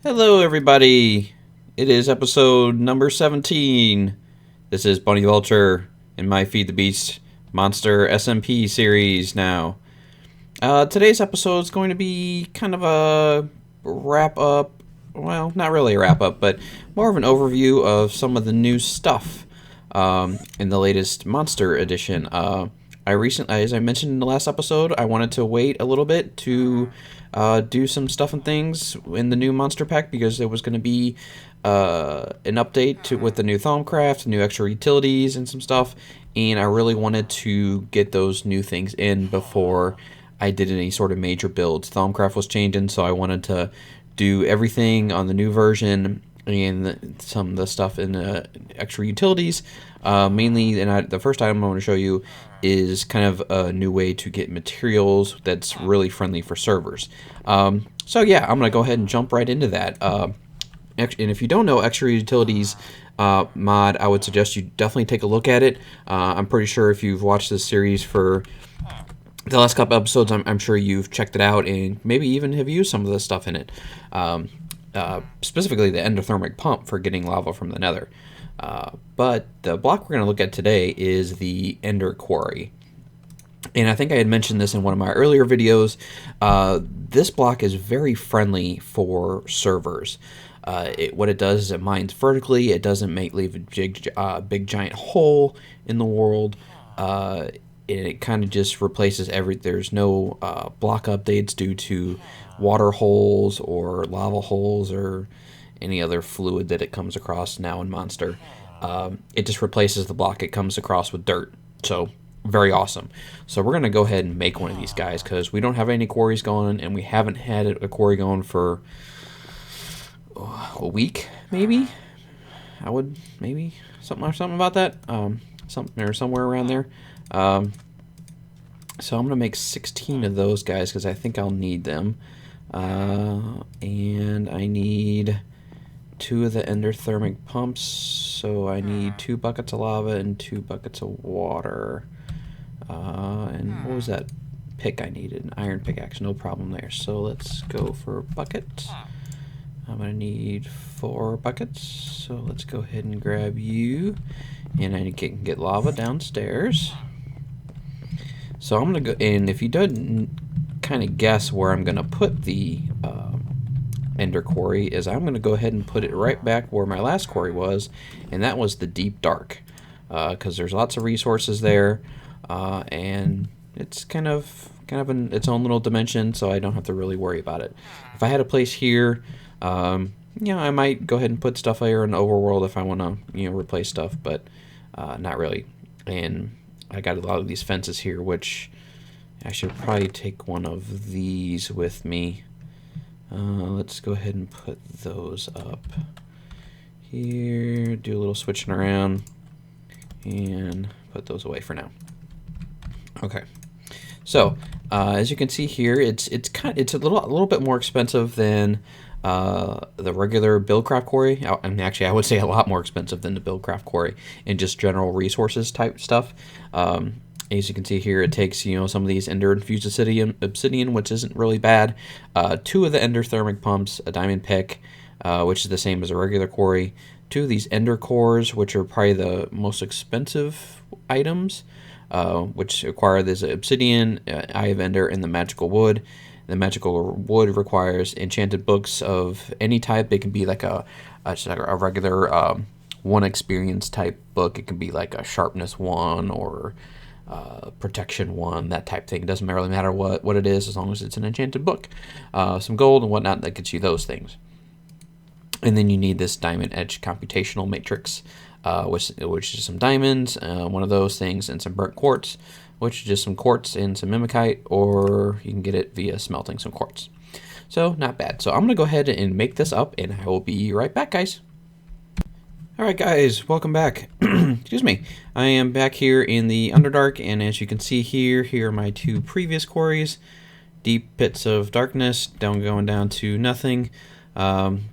Hello, everybody. It is episode number 17. This is Bunny Vulture in my Feed the Beast Monster SMP series now. Today's episode is going to be kind of a wrap up. Well, not really a wrap up, but more of an overview of some of the new stuff in the latest Monster edition. As I mentioned in the last episode, I wanted to wait a little bit to do some stuff and things in the new Monster Pack because there was going to be an update with the new Thaumcraft, new extra utilities, and some stuff. And I really wanted to get those new things in before I did any sort of major builds. Thaumcraft was changing, so I wanted to do everything on the new version and some of the stuff in the extra utilities. Mainly, and the first item I want to show you is kind of a new way to get materials that's really friendly for servers. So yeah, I'm going to go ahead and jump right into that. And if you don't know extra utilities mod, I would suggest you definitely take a look at it. I'm pretty sure if you've watched this series for the last couple episodes, I'm sure you've checked it out and maybe even have used some of the stuff in it. Specifically the endothermic pump for getting lava from the nether. But the block we're going to look at today is the Ender Quarry. And I think I had mentioned this in one of my earlier videos. This block is very friendly for servers. What it does is it mines vertically. It doesn't leave a big giant hole in the world. And it kind of just replaces there's no block updates due to water holes or lava holes or any other fluid that it comes across now in Monster. It just replaces the block it comes across with dirt. So very awesome. So we're going to go ahead and make one of these guys because we don't have any quarries going and we haven't had a quarry going for a week, maybe. I would maybe something about that. Somewhere around there. So I'm going to make 16 of those guys because I think I'll need them. And I need 2 of the endothermic pumps, so I need 2 buckets of lava and 2 buckets of water. And what was that pick I needed? An iron pickaxe, no problem there. So let's go for a bucket. I'm going to need 4 buckets, so let's go ahead and grab you. And I can get lava downstairs. So I'm going to go, and if you don't kind of guess where I'm going to put the Ender Quarry, is I'm going to go ahead and put it right back where my last quarry was, and that was the Deep Dark. Because there's lots of resources there, and it's kind of in its own little dimension, so I don't have to really worry about it. If I had a place here, I might go ahead and put stuff here in the overworld if I want to, replace stuff, but not really. And I got a lot of these fences here, which I should probably take one of these with me. Let's go ahead and put those up here, do a little switching around, and put those away for now. Okay, so as you can see here, it's a little bit more expensive than the regular Buildcraft quarry. And actually, I would say a lot more expensive than the Buildcraft quarry in just general resources type stuff. As you can see here, it takes some of these Ender infused obsidian, which isn't really bad. 2 of the endothermic pumps, a diamond pick, which is the same as a regular quarry. 2 of these Ender cores, which are probably the most expensive items, which require this obsidian, eye of Ender, and the magical wood. The magical wood requires enchanted books of any type. It can be like a regular 1 experience type book. It can be like a sharpness 1 or protection 1, that type thing. It doesn't really matter what it is as long as it's an enchanted book. Some gold and whatnot that gets you those things. And then you need this diamond edge computational matrix, which is some diamonds, one of those things, and some burnt quartz, which is just some quartz and some mimikite, or you can get it via smelting some quartz. So not bad. So I'm going to go ahead and make this up, and I will be right back, guys. Alright guys, welcome back. Excuse me. I am back here in the Underdark, and as you can see here are my 2 previous quarries. Deep pits of darkness, going down to nothing.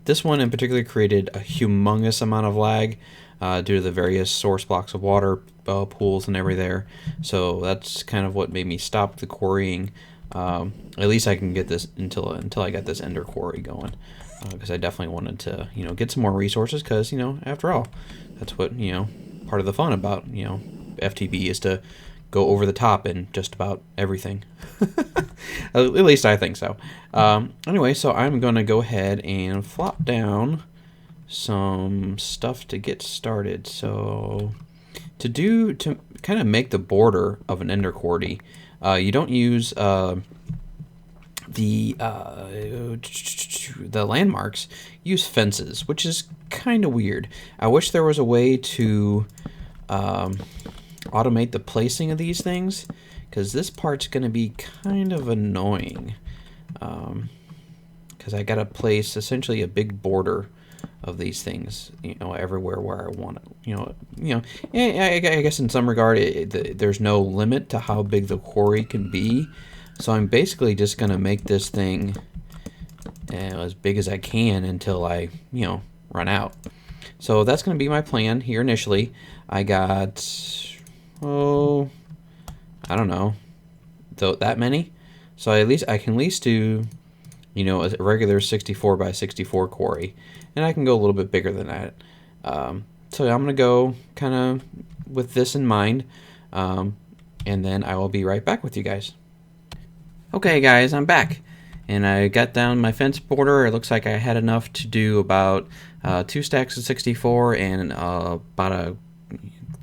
This one in particular created a humongous amount of lag due to the various source blocks of water pools and everything there. So that's kind of what made me stop the quarrying. at least I can get this until I get this Ender Quarry going, because I definitely wanted to, you know, get some more resources, because, you know, after all, that's what, you know, part of the fun about, you know, FTB is to go over the top in just about everything. At least I think so. Anyway, so I'm going to go ahead and flop down some stuff to get started. So to kind of make the border of an Ender Quarry, you don't use the landmarks. Use fences, which is kind of weird. I wish there was a way to automate the placing of these things, because this part's going to be kind of annoying, because I got to place essentially a big border of these things, you know, everywhere where I want it. You know, I guess in some regard, there's no limit to how big the quarry can be. So I'm basically just going to make this thing as big as I can until I, you know, run out. So that's going to be my plan here initially. I got, oh, I don't know, that many. So I can at least do, you know, a regular 64 by 64 quarry, and I can go a little bit bigger than that. So I'm going to go kind of with this in mind, and then I will be right back with you guys. Okay guys, I'm back, and I got down my fence border. It looks like I had enough to do about 2 stacks of 64 and about a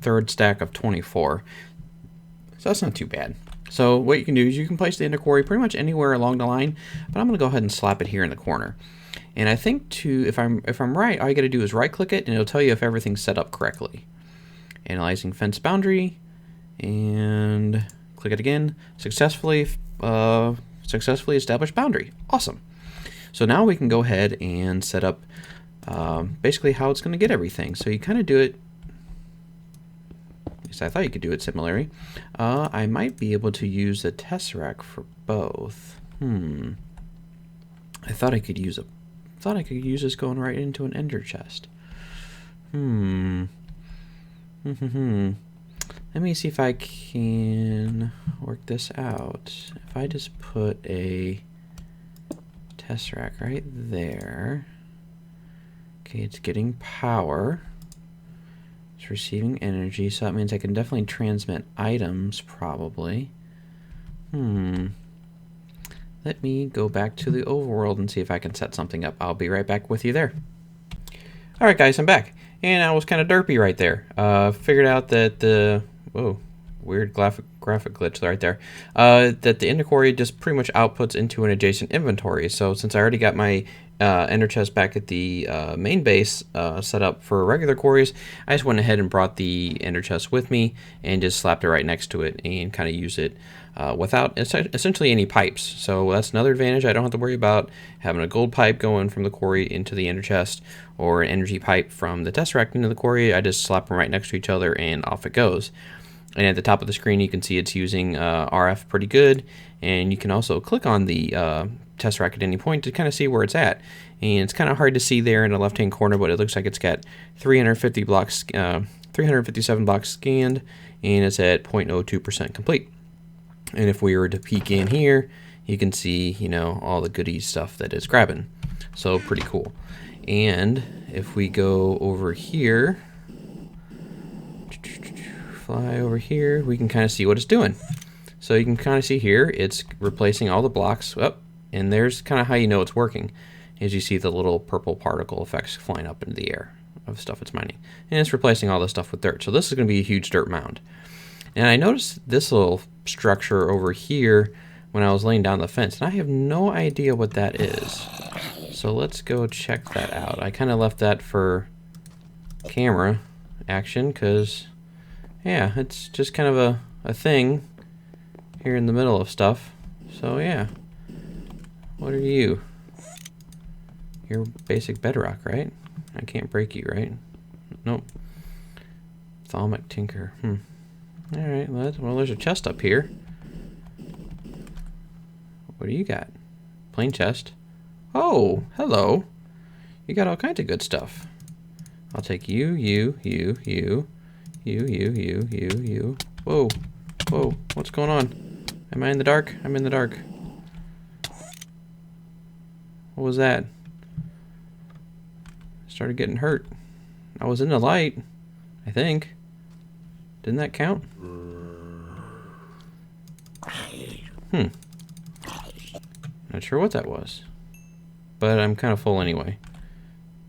third stack of 24. So that's not too bad. So what you can do is you can place the Ender Quarry pretty much anywhere along the line, but I'm going to go ahead and slap it here in the corner. And I think if I'm right, all you got to do is right click it and it'll tell you if everything's set up correctly. Analyzing fence boundary, and click it again. Successfully established boundary. Awesome. So now we can go ahead and set up basically how it's going to get everything. So you kind of do it, at least I thought you could do it similarly. I might be able to use the tesseract for both. I thought I could use this going right into an ender chest. Let me see if I can work this out. If I just put a tesseract right there. Okay, it's getting power. It's receiving energy, so that means I can definitely transmit items, probably. Let me go back to the overworld and see if I can set something up. I'll be right back with you there. Alright guys, I'm back. And I was kind of derpy right there. Figured out that the... Whoa, weird graphic glitch right there. That the Ender Quarry just pretty much outputs into an adjacent inventory. So since I already got my ender chest back at the main base set up for regular quarries, I just went ahead and brought the ender chest with me and just slapped it right next to it and kind of use it without essentially any pipes. So that's another advantage. I don't have to worry about having a gold pipe going from the quarry into the ender chest, or an energy pipe from the tesseract into the quarry. I just slap them right next to each other and off it goes. And at the top of the screen you can see it's using RF pretty good, and you can also click on the tesseract at any point to kind of see where it's at. And it's kind of hard to see there in the left hand corner, but it looks like it's got 357 blocks scanned, and it's at 0.02% complete. And if we were to peek in here, you can see, you know, all the goodie stuff that it's grabbing. So pretty cool. And if we go over here, fly over here, we can kind of see what it's doing. So you can kind of see here, it's replacing all the blocks. Oh, and there's kind of how you know it's working, as you see the little purple particle effects flying up into the air of stuff it's mining. And it's replacing all this stuff with dirt. So this is going to be a huge dirt mound. And I noticed this little structure over here when I was laying down the fence, and I have no idea what that is. So let's go check that out. I kind of left that for camera action because, yeah, it's just kind of a thing here in the middle of stuff. So yeah, what are you? You're basic bedrock, right? I can't break you, right? Nope. Thalmic tinker. Alright, well, there's a chest up here. What do you got? Plain chest. Oh, hello. You got all kinds of good stuff. I'll take you. Whoa, whoa, what's going on? Am I in the dark? I'm in the dark. What was that? Started getting hurt. I was in the light, I think. Didn't that count? Not sure what that was. But I'm kind of full anyway.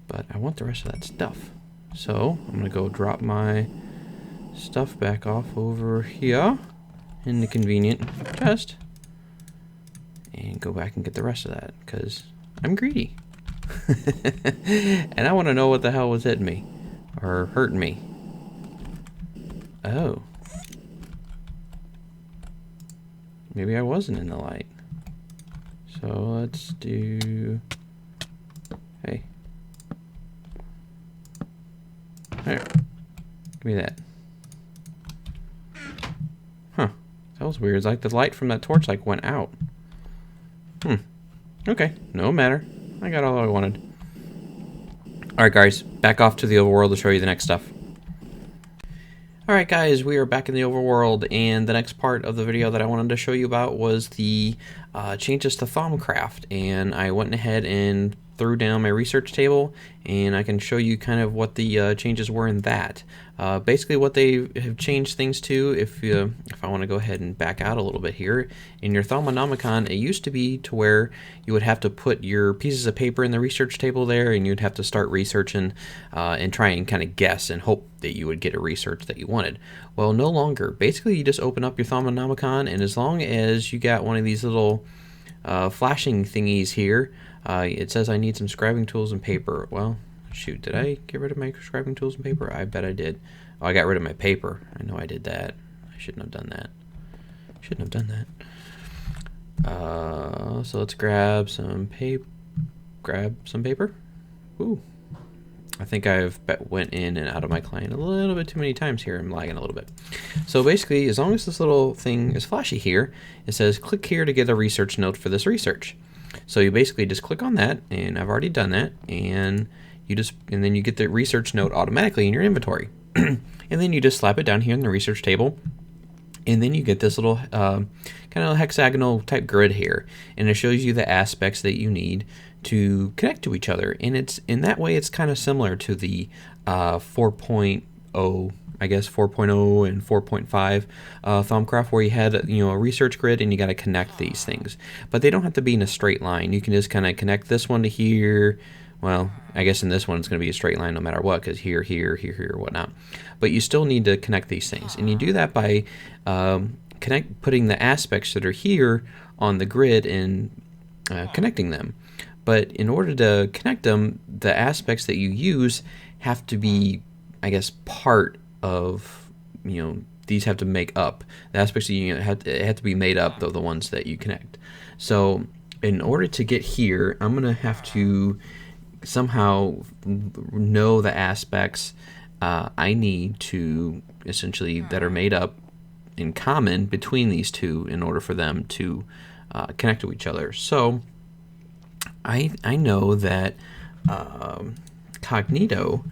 But I want the rest of that stuff. So I'm gonna go drop my stuff back off over here in the convenient chest. And go back and get the rest of that, because I'm greedy. And I want to know what the hell was hitting me. Or hurting me. Oh. Maybe I wasn't in the light. So let's do... Hey. There. Give me that. Huh. That was weird. It's like the light from that torch like went out. Okay. No matter. I got all I wanted. Alright guys, back off to the overworld to show you the next stuff. Alright guys, we are back in the overworld, and the next part of the video that I wanted to show you about was the changes to Thaumcraft, and I went ahead and threw down my research table, and I can show you kind of what the changes were in that. Basically what they have changed things to, if I want to go ahead and back out a little bit here, in your Thaumonomicon, it used to be to where you would have to put your pieces of paper in the research table there, and you'd have to start researching and try and kind of guess and hope that you would get a research that you wanted. Well, no longer. Basically, you just open up your Thaumonomicon, and as long as you got one of these little flashing thingies here, it says I need some scribing tools and paper. Well, shoot, did I get rid of my scribing tools and paper? I bet I did. Oh, I got rid of my paper. I know I did that. I shouldn't have done that. Shouldn't have done that. So let's grab some paper. Ooh. I think I've went in and out of my client a little bit too many times here. I'm lagging a little bit. So basically, as long as this little thing is flashy here, it says click here to get a research note for this research. So you basically just click on that, and I've already done that, and then you get the research note automatically in your inventory. And then you just slap it down here in the research table, and then you get this little kind of hexagonal type grid here, and it shows you the aspects that you need to connect to each other. And it's in that way it's kind of similar to the 4.0, I guess 4.0 and 4.5 Thaumcraft, where you had a research grid and you got to connect these things, but they don't have to be in a straight line. You can just kind of connect this one to here. Well, I guess in this one it's going to be a straight line no matter what, because here, here, here, here, whatnot. But you still need to connect these things, and you do that by putting the aspects that are here on the grid and connecting them. But in order to connect them, the aspects that you use have to be, I guess, part of, these have to make up. The aspects that you have to be made up of the ones that you connect. So in order to get here, I'm going to have to somehow know the aspects I need to, essentially, that are made up in common between these two in order for them to connect to each other. So I know that Cognito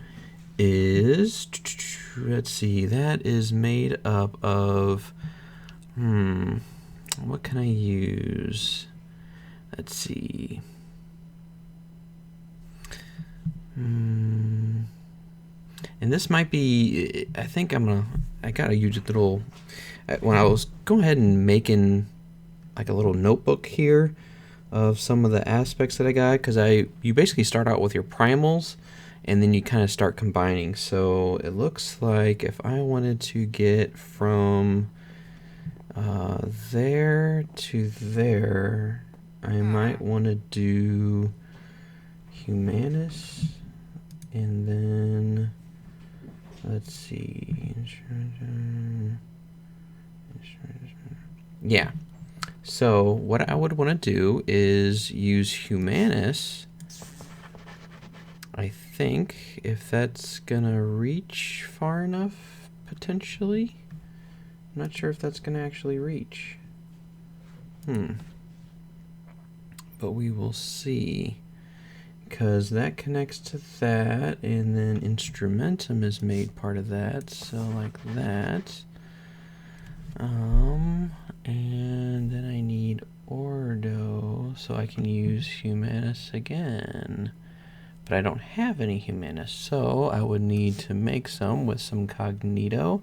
is, let's see, that is made up of, what can I use? Let's see. And this might be, I think I gotta use a little, when I was going ahead and making like a little notebook here of some of the aspects that I got, because you basically start out with your primals and then you kind of start combining. So it looks like if I wanted to get from there to there, I might want to do Humanus, and then let's see, yeah. So what I would want to do is use Humanus. I think if that's gonna reach far enough, potentially. I'm not sure if that's gonna actually reach. But we will see, because that connects to that, and then Instrumentum is made part of that, so like that. And then I need Ordo so I can use Humanus again. But I don't have any Humanus, so I would need to make some with some Cognito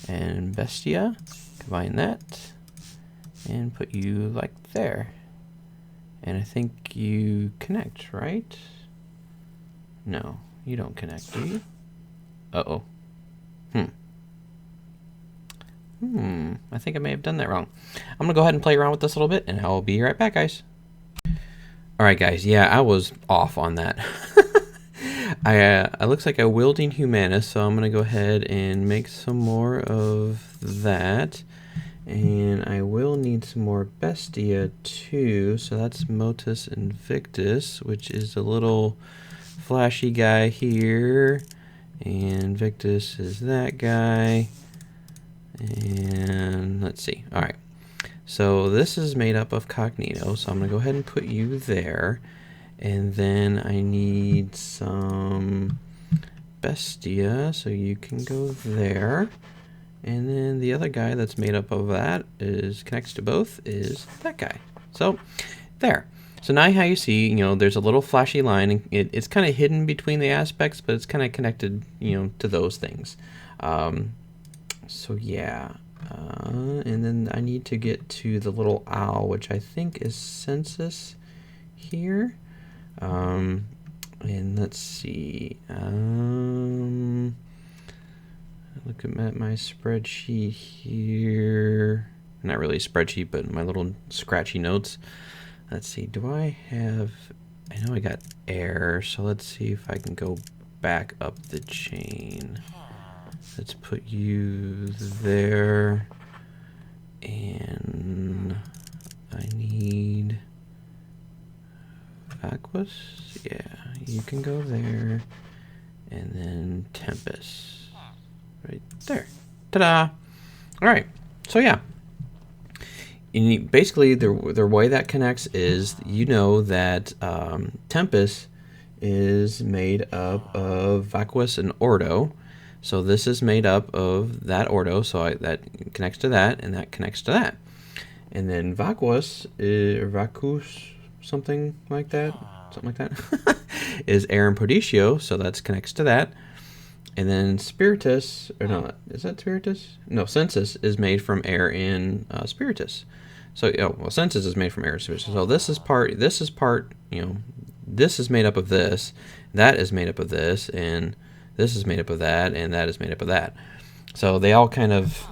and Bestia. Combine that and put you like there. And I think you connect, right? No, you don't connect, do you? Uh-oh. I think I may have done that wrong. I'm gonna go ahead and play around with this a little bit, and I'll be right back, guys. Alright, guys, yeah, I was off on that. It looks like I'm wielding Humanus, so I'm gonna go ahead and make some more of that. And I will need some more Bestia too, so that's Motus Invictus, which is a little flashy guy here. And Victus is that guy. And let's see. Alright. So this is made up of Cognito, so I'm going to go ahead and put you there. And then I need some Bestia, so you can go there. And then the other guy that's made up of that connects to both is that guy. So there. So now how you see, there's a little flashy line, and it's kind of hidden between the aspects, but it's kind of connected, to those things. So yeah. And then I need to get to the little owl, which I think is census here. And let's see. Look at my spreadsheet here. Not really a spreadsheet, but my little scratchy notes. Let's see, do I have... I know I got air, so let's see if I can go back up the chain. Let's put you there. And I need... Aquas? Yeah, you can go there. And then Tempest. Right there. Ta-da! Alright, so yeah. And basically, the way that connects is, that Tempest is made up of Vacuus and Ordo. So this is made up of that Ordo, so that connects to that, and that connects to that. And then Vacuus, something like that, is Air and Podicio, so that connects to that. And then Spiritus, or no, is that Spiritus? No, Census is made from air in Spiritus. So, Census is made from air in Spiritus. So this is part, this is made up of this, that is made up of this, and this is made up of that, and that is made up of that. So they all kind of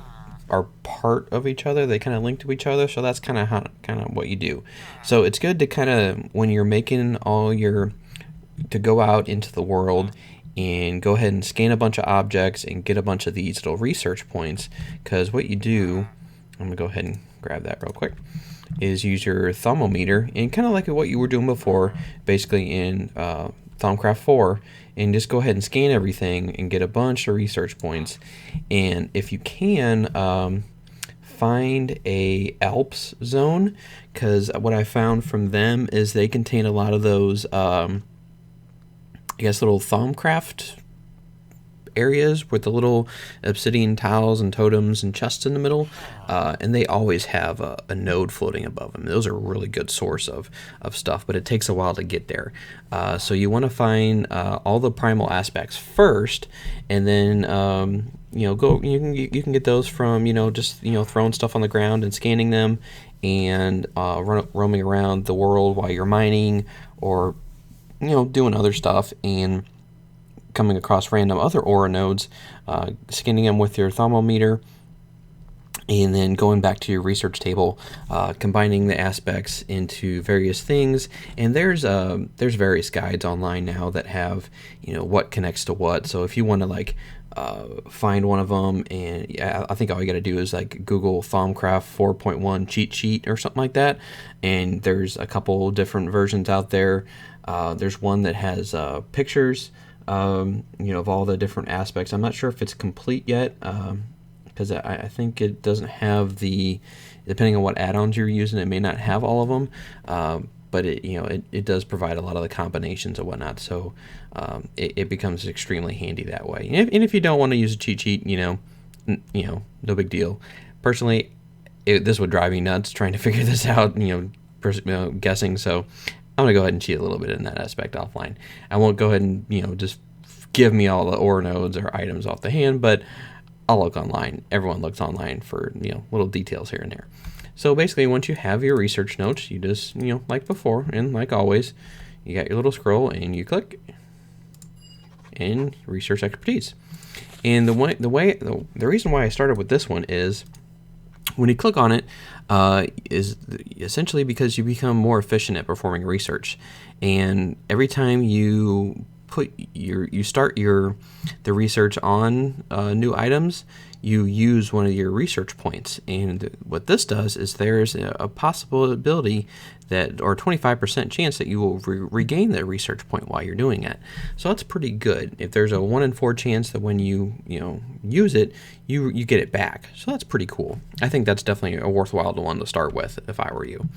are part of each other. They kind of link to each other. So that's kind of what you do. So it's good to kind of, when you're making to go out into the world and go ahead and scan a bunch of objects and get a bunch of these little research points, because what you do, I'm gonna go ahead and grab that real quick, is use your thermometer, and kind of like what you were doing before, basically in Thaumcraft 4, and just go ahead and scan everything and get a bunch of research points. And if you can, find a Alps zone, because what I found from them is they contain a lot of those I guess little Thaumcraft areas with the little obsidian tiles and totems and chests in the middle, and they always have a node floating above them. Those are a really good source of stuff, but it takes a while to get there. So you want to find all the primal aspects first, and then you can get those from just throwing stuff on the ground and scanning them, and roaming around the world while you're mining, or doing other stuff and coming across random other aura nodes, scanning them with your thermometer, and then going back to your research table, combining the aspects into various things. And there's various guides online now that have what connects to what. So if you want to find one of them, and I think all you got to do is Google Thaumcraft 4.1 cheat sheet or something like that, and there's a couple different versions out there. There's one that has pictures, of all the different aspects. I'm not sure if it's complete yet, because I think it doesn't have depending on what add-ons you're using, it may not have all of them, but it does provide a lot of the combinations and whatnot, so it becomes extremely handy that way. And if you don't want to use a cheat sheet, no big deal. Personally, this would drive me nuts trying to figure this out, guessing. So I'm going to go ahead and cheat a little bit in that aspect offline. I won't go ahead and, just give me all the ore nodes or items off the hand, but I'll look online. Everyone looks online for, little details here and there. So basically, once you have your research notes, you just, like before and like always, you got your little scroll and you click and research expertise. And the reason why I started with this one is when you click on it, is essentially because you become more efficient at performing research. And every time you start the research on new items, you use one of your research points. And what this does is there's a possibility that, or 25% chance that you will regain that research point while you're doing it. So that's pretty good. If there's a 1 in 4 chance that when you use it, you get it back. So that's pretty cool. I think that's definitely a worthwhile one to start with if I were you.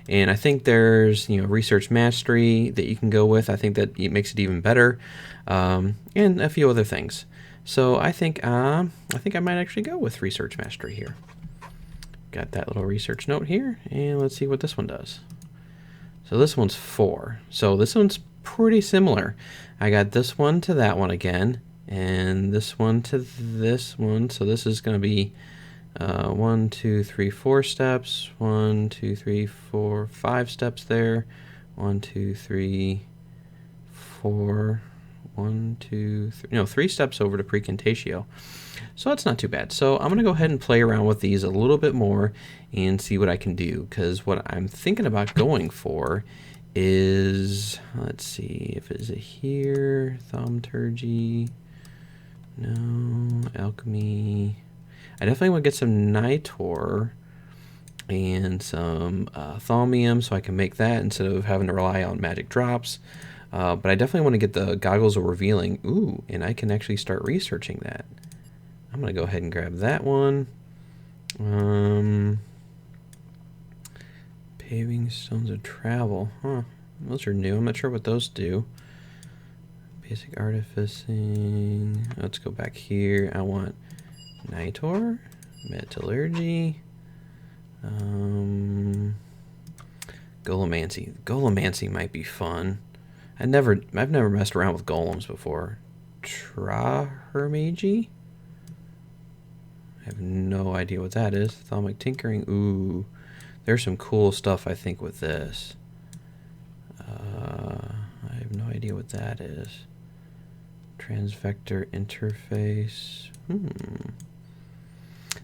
And I think there's research mastery that you can go with. I think that it makes it even better, and a few other things. So I think I might actually go with research mastery here. Got that little research note here, and let's see what this one does. So this one's 4. So this one's pretty similar. I got this one to that one again, and this one to this one. So this is going to be 1, 2, 3, 4 steps. 1, 2, 3, 4, 5 steps there. 1, 2, 3, 4. 1, 2, 3. 3 steps over to Precontatio. So that's not too bad. So I'm going to go ahead and play around with these a little bit more and see what I can do. Because what I'm thinking about going for is, let's see, if is it here, Thaumaturgy, no, Alchemy. I definitely want to get some Nitor and some Thaumium so I can make that instead of having to rely on magic drops. But I definitely want to get the Goggles of Revealing. Ooh, and I can actually start researching that. I'm going to go ahead and grab that one. Paving Stones of Travel. Huh. Those are new. I'm not sure what those do. Basic Artificing. Let's go back here. I want Nitor, Metallurgy, Golemancy. Golemancy might be fun. I've never messed around with golems before. Trahermagi? I have no idea what that is. Thalmic Tinkering. Ooh, there's some cool stuff I think with this. I have no idea what that is. Transvector interface.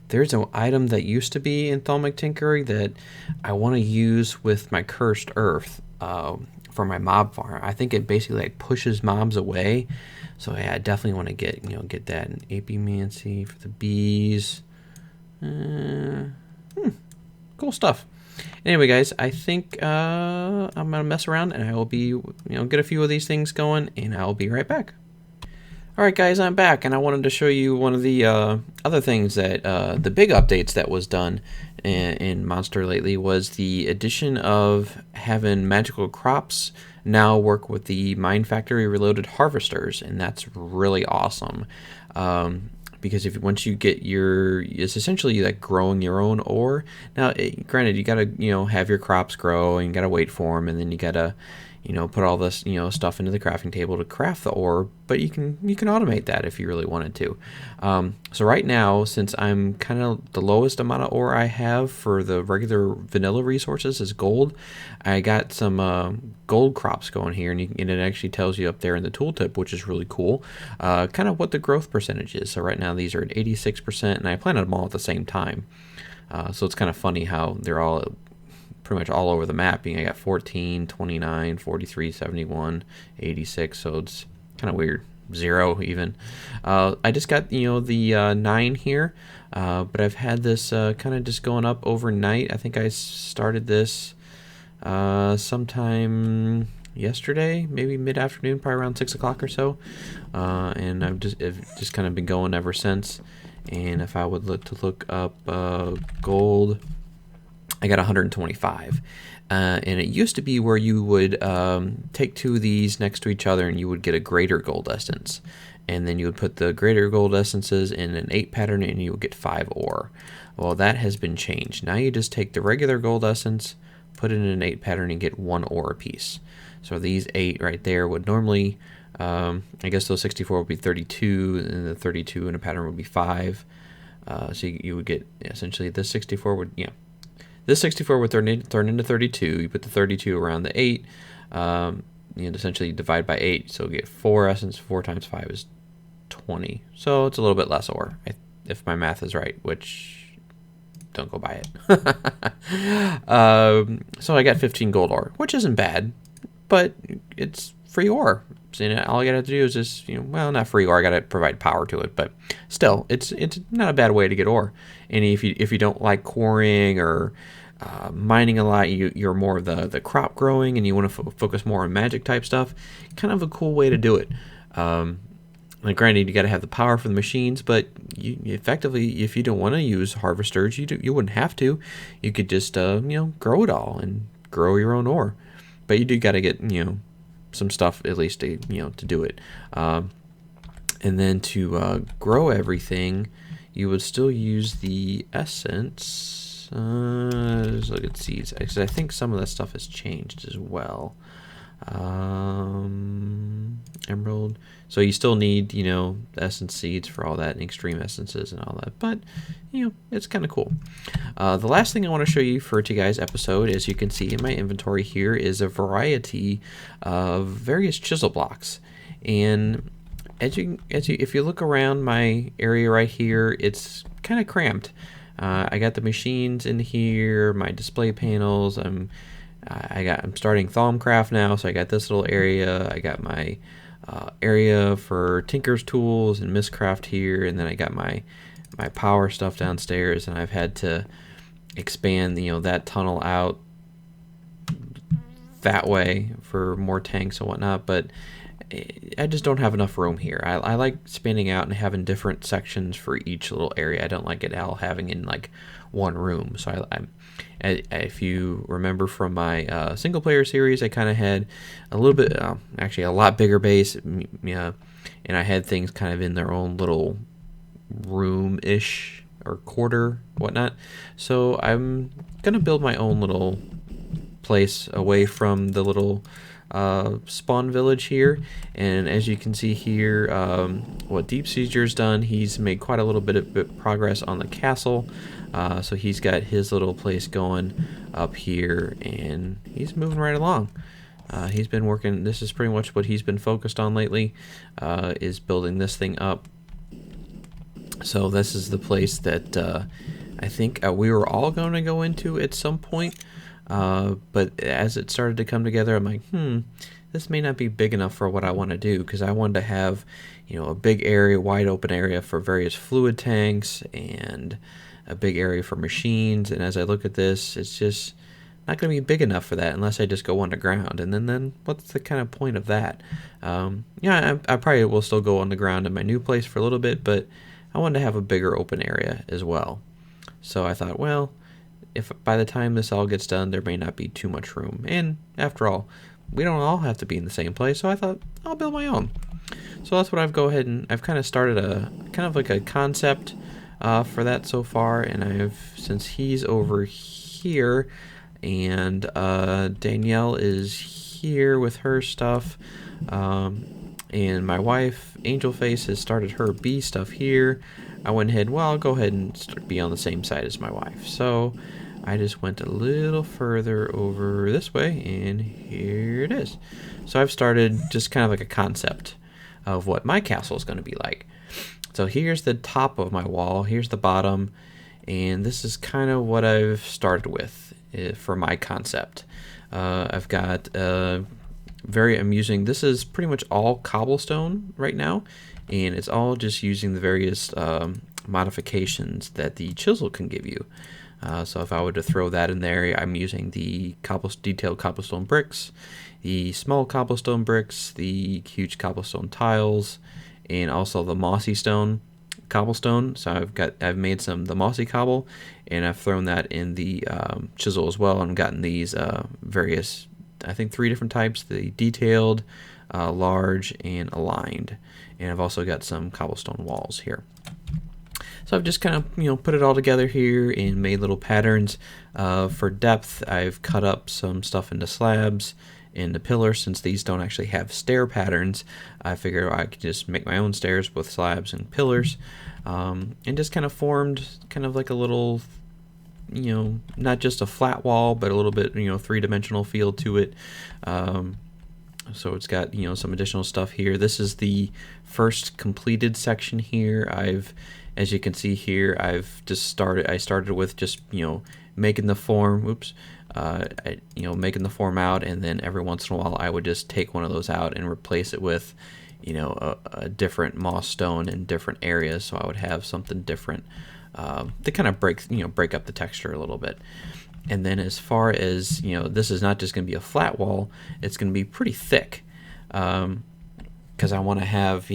There's an item that used to be in Thalmic Tinkering that I want to use with my Cursed Earth for my mob farm. I think it basically like pushes mobs away. So yeah, I definitely want to get that in Apimancy for the bees. Cool stuff. Anyway, guys, I think I'm gonna mess around and I will be get a few of these things going, and I'll be right back. Alright guys, I'm back, and I wanted to show you one of the other things that the big updates that was done in Monster lately was the addition of having magical crops now work with the Mine Factory Reloaded harvesters, and that's really awesome. Because once you get it's essentially like growing your own ore. Now, granted, you gotta have your crops grow, and you gotta wait for them, and then you gotta put all this stuff into the crafting table to craft the ore, but you can automate that if you really wanted to. So right now, since I'm kind of the lowest amount of ore I have for the regular vanilla resources is gold, I got some gold crops going here, and it actually tells you up there in the tooltip, which is really cool, kind of what the growth percentage is. So right now these are at 86%, and I planted them all at the same time. So it's kind of funny how they're all pretty much all over the map. I got 14, 29, 43, 71, 86, so it's kind of weird. 0 even. I just got the 9 here, but I've had this kind of just going up overnight. I think I started this sometime yesterday, maybe mid-afternoon, probably around 6 o'clock or so, and I've just kind of been going ever since. And if I would look up gold, I got 125, and it used to be where you would take 2 of these next to each other and you would get a greater gold essence. and then you would put the greater gold essences in an 8 pattern and you would get 5 ore. Well, that has been changed. Now you just take the regular gold essence, put it in an 8 pattern, and get 1 ore apiece. So these 8 right there would normally, I guess those 64 would be 32, and the 32 in a pattern would be 5. So you would get essentially this 64 would, this 64 would turn into 32. You put the 32 around the 8, essentially divide by 8, so you get 4 essence. 4 times 5 is 20. So it's a little bit less ore, if my math is right, which don't go by it. So I got 15 gold ore, which isn't bad, but it's free ore. So all I gotta have to do is just, well, not free ore. I gotta provide power to it, but still, it's not a bad way to get ore. And if you don't like quarrying or mining a lot, you're more of the crop growing, and you want to focus more on magic type stuff. Kind of a cool way to do it. Like, granted, you got to have the power for the machines, but you effectively, if you don't want to use harvesters, you wouldn't have to. You could just grow it all and grow your own ore. But you do got to get some stuff at least to to do it. And then to grow everything, you would still use the essence. Let's look at seeds, because I think some of that stuff has changed as well. Emerald. So you still need, essence seeds for all that, and extreme essences and all that. But, it's kind of cool. The last thing I want to show you for today's episode, as you can see in my inventory here, is a variety of various chisel blocks. And if you look around my area right here, it's kind of cramped. I got the machines in here, my display panels. I'm starting Thaumcraft now, so I got this little area. I got my area for Tinker's tools and Mistcraft here, and then I got my power stuff downstairs, and I've had to expand that tunnel out that way for more tanks and whatnot, but I just don't have enough room here. I like spanning out and having different sections for each little area. I don't like it all having in like one room. So if you remember from my single player series, I kind of had a little bit, actually a lot bigger base, and I had things kind of in their own little room-ish or quarter, whatnot. So I'm gonna build my own little place away from the little spawn village here. And as you can see here, what Deep Seizure's done, he's made quite a little bit of progress on the castle. So he's got his little place going up here, and he's moving right along. He's been working, this is pretty much what he's been focused on lately, is building this thing up. So this is the place that I think we were all going to go into at some point. But as it started to come together, I'm like, this may not be big enough for what I want to do, because I wanted to have, a big area, wide open area for various fluid tanks and a big area for machines. And as I look at this, it's just not going to be big enough for that unless I just go underground. And then what's the kind of point of that? I probably will still go underground in my new place for a little bit, but I wanted to have a bigger open area as well. So I thought, well, if by the time this all gets done, there may not be too much room. And after all, we don't all have to be in the same place, so I thought I'll build my own. So that's what I've kind of started a concept for that so far. And since he's over here and Danielle is here with her stuff, and my wife Angel Face has started her bee stuff here, I went ahead, I'll go ahead and be on the same side as my wife. So I just went a little further over this way, and here it is. So I've started just kind of like a concept of what my castle is going to be like. So here's the top of my wall, here's the bottom, and this is kind of what I've started with for my concept. I've got very amusing, this is pretty much all cobblestone right now, and it's all just using the various modifications that the chisel can give you. So if I were to throw that in there, I'm using the detailed cobblestone bricks, the small cobblestone bricks, the huge cobblestone tiles, and also the mossy stone cobblestone. So I've made the mossy cobble, and I've thrown that in the chisel as well, and gotten these various, I think 3 different types: the detailed, large and aligned. And I've also got some cobblestone walls here. So I've just kind of put it all together here and made little patterns. For depth, I've cut up some stuff into slabs, into pillars. Since these don't actually have stair patterns, I figured I could just make my own stairs with slabs and pillars, and just kind of formed kind of like a little, not just a flat wall, but a little bit three-dimensional feel to it. So it's got some additional stuff here. This is the first completed section here. As you can see here, I started with just making the form. Making the form out, and then every once in a while I would just take one of those out and replace it with a different moss stone in different areas, so I would have something different to kind of break up the texture a little bit. And then as far as this is not just going to be a flat wall, it's going to be pretty thick, because I want to have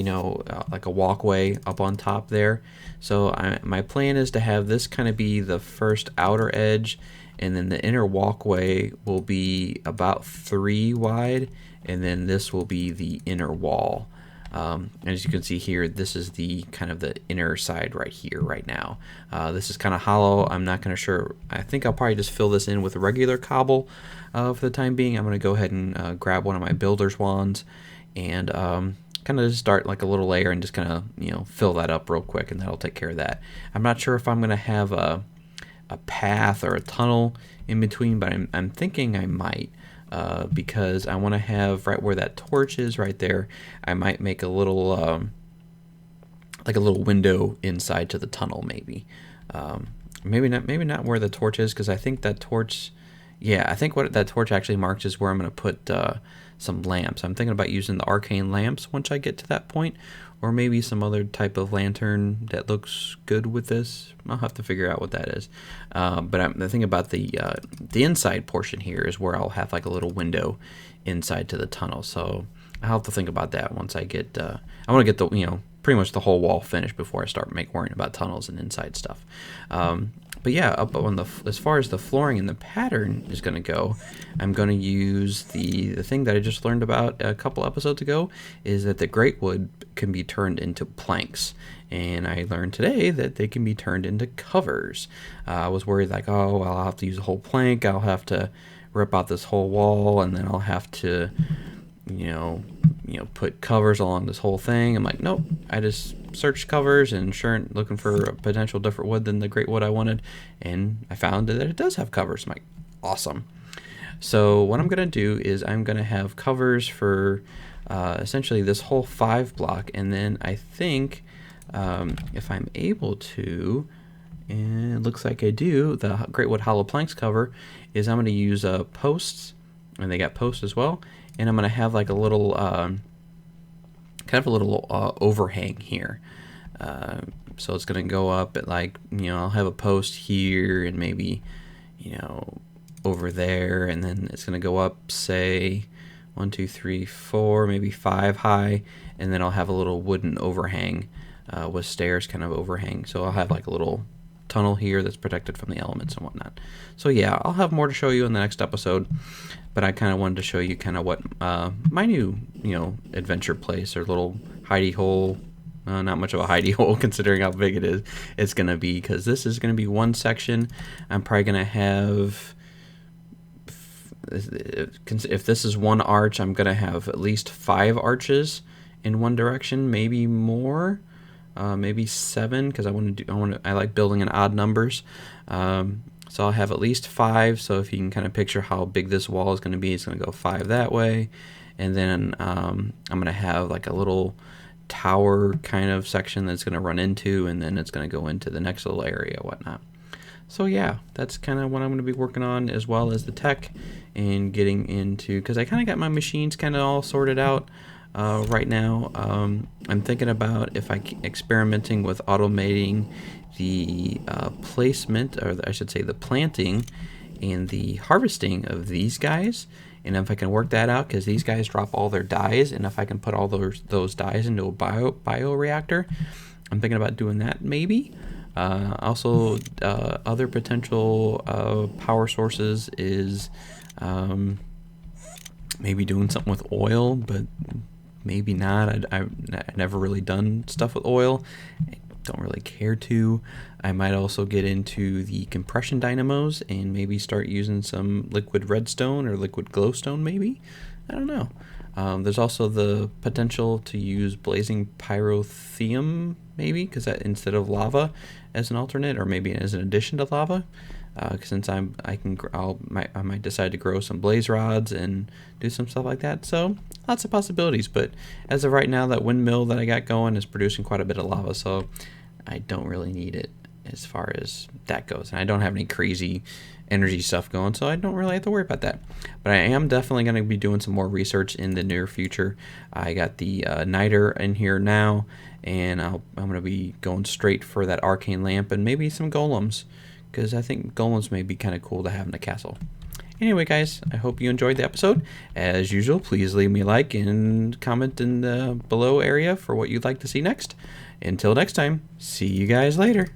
like a walkway up on top there. So my plan is to have this kind of be the first outer edge, and then the inner walkway will be about 3 wide, and then this will be the inner wall. As you can see here, this is the kind of the inner side right here right now. This is kind of hollow. I'm not going to sure. I think I'll probably just fill this in with regular cobble for the time being. I'm going to go ahead and grab one of my builder's wands and kind of just start like a little layer and just kind of fill that up real quick, and that'll take care of that. I'm not sure if I'm going to have a path or a tunnel in between, but I'm thinking I might. Because I want to have right where that torch is right there, I might make a little like a little window inside to the tunnel, maybe. Maybe not where the torch is, because I think that torch, I think what that torch actually marks is where I'm going to put some lamps. I'm thinking about using the arcane lamps once I get to that point, or maybe some other type of lantern that looks good with this. I'll have to figure out what that is. But I'm thinking about the inside portion here is where I'll have like a little window inside to the tunnel. So I'll have to think about that once I get. I want to get the pretty much the whole wall finished before I start worrying about tunnels and inside stuff. But yeah, up on as far as the flooring and the pattern is going to go, I'm going to use the thing that I just learned about a couple episodes ago, is that the great wood can be turned into planks. And I learned today that they can be turned into covers. I was worried like, oh, well, I'll have to use a whole plank. I'll have to rip out this whole wall, and then I'll have to, put covers along this whole thing. I'm like, nope. I just searched covers and looking for a potential different wood than the great wood I wanted, and I found that it does have covers. I'm like, awesome. So what I'm going to do is I'm going to have covers for essentially this whole 5 block, and then I think if I'm able to, and it looks like I do, the Great Wood Hollow Planks cover is I'm going to use posts, and they got posts as well, and I'm going to have like a little kind of a little overhang here. So it's going to go up at like, I'll have a post here and maybe, over there, and then it's going to go up, say 1, 2, 3, 4, maybe 5 high, and then I'll have a little wooden overhang with stairs kind of overhang. So I'll have like a little tunnel here that's protected from the elements and whatnot. So yeah, I'll have more to show you in the next episode, but I kind of wanted to show you kind of what my new adventure place or little hidey hole, not much of a hidey hole considering how big it's going to be, because this is going to be one section. I'm probably going to have, if this is one arch, I'm going to have at least 5 arches in one direction, maybe more. Maybe 7, because I like building in odd numbers. So I'll have at least 5. So if you can kind of picture how big this wall is going to be, it's going to go 5 that way, and then I'm going to have like a little tower kind of section that's going to run into, and then it's going to go into the next little area, whatnot. So yeah, that's kind of what I'm going to be working on, as well as the tech and getting into, because I kind of got my machines kind of all sorted out. Right now, I'm thinking about if experimenting with automating the placement, or I should say the planting and the harvesting of these guys, and if I can work that out, because these guys drop all their dyes, and if I can put all those dyes into a bioreactor, I'm thinking about doing that maybe. Also, other potential power sources is maybe doing something with oil, but maybe not. I've never really done stuff with oil. I don't really care to. I might also get into the compression dynamos and maybe start using some liquid redstone or liquid glowstone maybe. I don't know. There's also the potential to use blazing pyrotheum maybe, because that instead of lava as an alternate, or maybe as an addition to lava. Since I might decide to grow some blaze rods and do some stuff like that. So lots of possibilities. But as of right now, that windmill that I got going is producing quite a bit of lava, so I don't really need it as far as that goes. And I don't have any crazy energy stuff going, so I don't really have to worry about that. But I am definitely going to be doing some more research in the near future. I got the niter in here now, and I'm going to be going straight for that arcane lamp and maybe some golems, because I think golems may be kind of cool to have in the castle. Anyway, guys, I hope you enjoyed the episode. As usual, please leave me a like and comment in the below area for what you'd like to see next. Until next time, see you guys later.